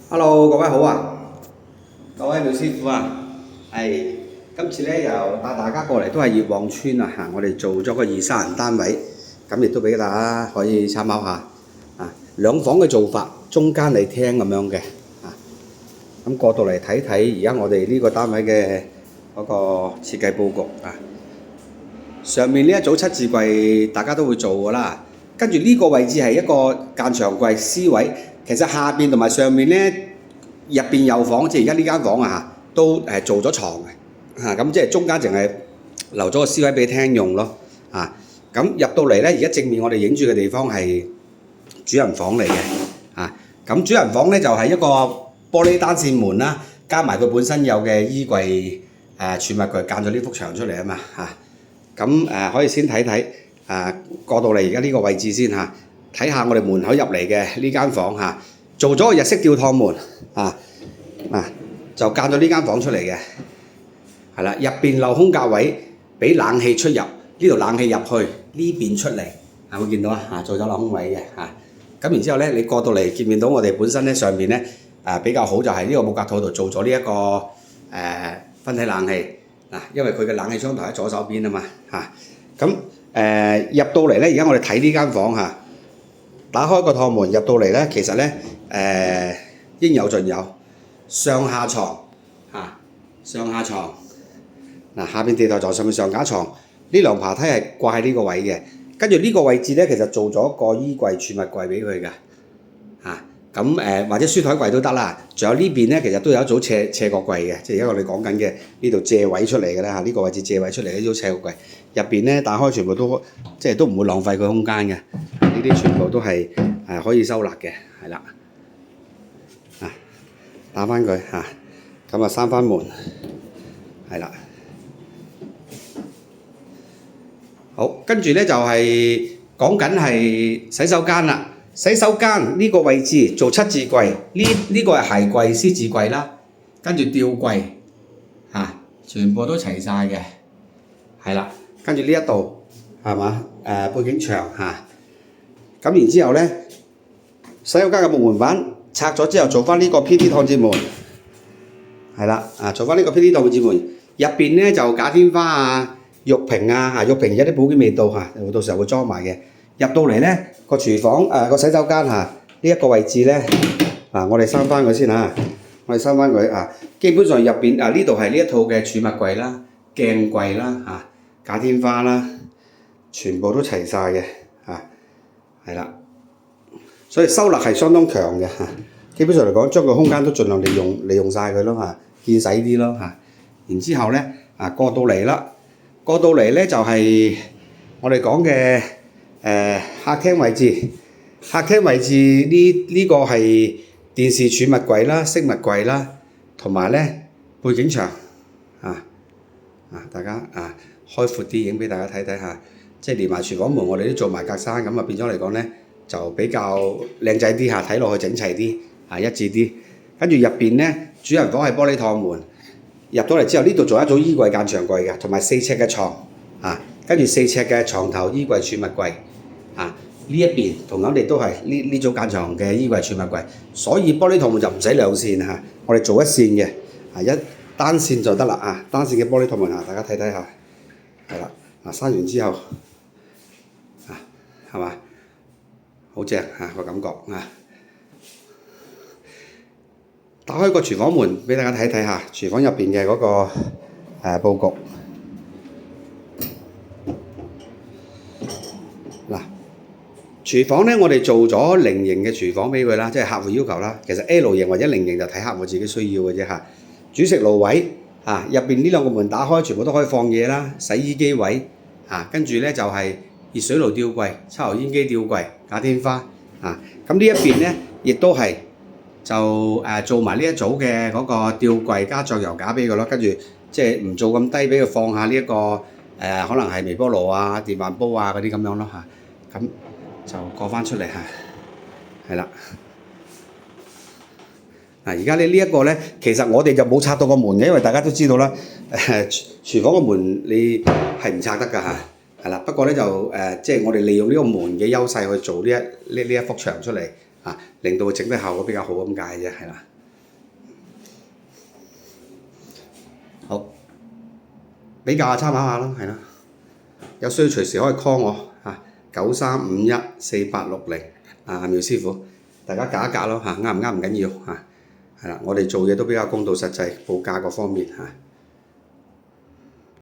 Hello，各位好啊！各位女師傅啊，今次咧又帶大家過嚟都係葉旺村啊嚇，我哋做咗個2、3人單位，咁亦都俾大家可以參考下啊。兩房嘅做法，中間係廳咁樣嘅啊。咁過到嚟睇睇而家我哋呢個單位嘅嗰個設計佈局啊。上面呢一組七字櫃大家都會做㗎啦，跟住呢個位置係一個間牆櫃 C 位。其實下邊同埋上面咧，入邊有房，即係而家呢間房啊嚇，都做咗床嘅嚇，咁即係中間淨係留咗個 C 位俾廳用咯啊。咁入到嚟咧，而家正面我哋影住嘅地方係主人房嚟嘅啊。咁主人房咧就係一個玻璃單線門啦，加埋佢本身有嘅衣櫃儲物櫃間咗呢幅牆出嚟啊嘛嚇。咁可以先睇睇過到嚟而家呢個位置先嚇。睇下我哋門口入嚟嘅呢間房嚇，做咗個日式吊趟門就間咗呢間房出嚟嘅，係啦，入邊留空格位俾冷氣出入，呢度冷氣入去，呢邊出嚟，會見到啊，做咗留空位嘅嚇。咁然之後咧，你過到嚟見到我哋本身咧上面咧比較好就係呢個木格套度做咗呢一個分體冷氣嗱，因為佢嘅冷氣窗台喺左手邊啊嘛嚇。咁入到嚟咧，而家我哋睇呢間房嚇。打開個趟門入到嚟咧，其實咧應有盡有，上下床上下床下邊地台床，上面上架床，呢兩爬梯係掛喺呢個位嘅。跟住呢個位置咧，其實做咗個衣櫃儲物櫃俾佢㗎咁或者書台櫃都得啦。仲有呢邊咧，其實都有一組斜角櫃嘅，即係而家我哋講緊嘅呢度借位出嚟嘅啦嚇，呢個位置借位出嚟呢組斜角櫃入邊咧，打開全部都即係都唔會浪費佢空間嘅。呢啲全部都係可以收納嘅，係啦打翻佢咁啊閂翻門，係啦。好，跟住咧就係講緊係洗手間啦。洗手間呢個位置做七字櫃，呢個係鞋櫃、獅字櫃啦，跟住吊櫃全部都齊晒嘅，係啦。跟住呢一度係嘛背景牆咁然之後咧，洗手間嘅木門板拆咗之後，做翻呢個 PD 趟接門，係啦做翻呢個 PD 趟接門，入邊咧就假天花玉屏玉屏有啲補件未到到時候會裝埋嘅。入到嚟咧個廚房個洗手間呢一個位置咧我哋閂翻佢先我哋閂翻佢基本上入邊呢度係呢一套嘅儲物櫃啦、鏡櫃啦假天花啦，全部都齊晒嘅係啦，所以收納係相當強嘅基本上嚟講，將個空間都盡量利用晒佢咯見使啲咯然之後咧過到嚟啦，過到嚟咧就係我哋講嘅客廳位置。客廳位置呢個係電視儲物櫃啦、飾物櫃啦，同埋咧背景牆大家開闊啲影俾大家睇睇即係連埋廚房門我哋都做埋格柵咁變咗嚟講咧就比較靚仔啲睇落去整齊啲一致啲。跟住入邊咧主人房係玻璃趟門，入到嚟之後呢度仲有一組衣櫃間牆櫃嘅，同埋4尺嘅床跟住4尺嘅床頭衣櫃儲物櫃呢一邊同樣地都係呢組間牆嘅衣櫃儲物櫃，所以玻璃趟門就唔使兩線我哋做一線嘅一單線就得啦單線嘅玻璃趟門大家睇睇下係啦閂完之後係嘛好正個感覺打開個廚房門俾大家睇睇廚房入邊嘅嗰個佈局廚房咧，我哋做咗菱形嘅廚房俾佢啦，即係客戶要求啦。其實 L 型或者菱形就睇客戶自己需要嘅啫主食爐位入邊呢兩個門打開，全部都可以放嘢啦。洗衣機位跟住咧就係熱水爐吊櫃、抽油煙機吊櫃、假天花咁呢一邊咧，亦都係就做埋呢一組嘅嗰個吊櫃加醬油架俾佢咯。跟住即係唔做咁低，俾佢放下呢一個可能係微波爐電飯煲嗰啲咁樣咯咁。就過翻出嚟係啦。而家呢一個咧，其實我哋就冇拆到個門嘅，因為大家都知道啦，廚房個門你係唔拆得㗎係啦。不過咧就即係我哋利用呢個門嘅優勢去做呢一幅牆出嚟令到佢整體效果比較好咁解啫，係啦。好，比較下參考下咯，係啦。有需要隨時可以 call 我嚇93514860啊，苗師傅，大家夾一夾咯嚇，啱唔啱唔緊要嚇，係啦，我哋做嘢都比較公道實際，報價各方面嚇。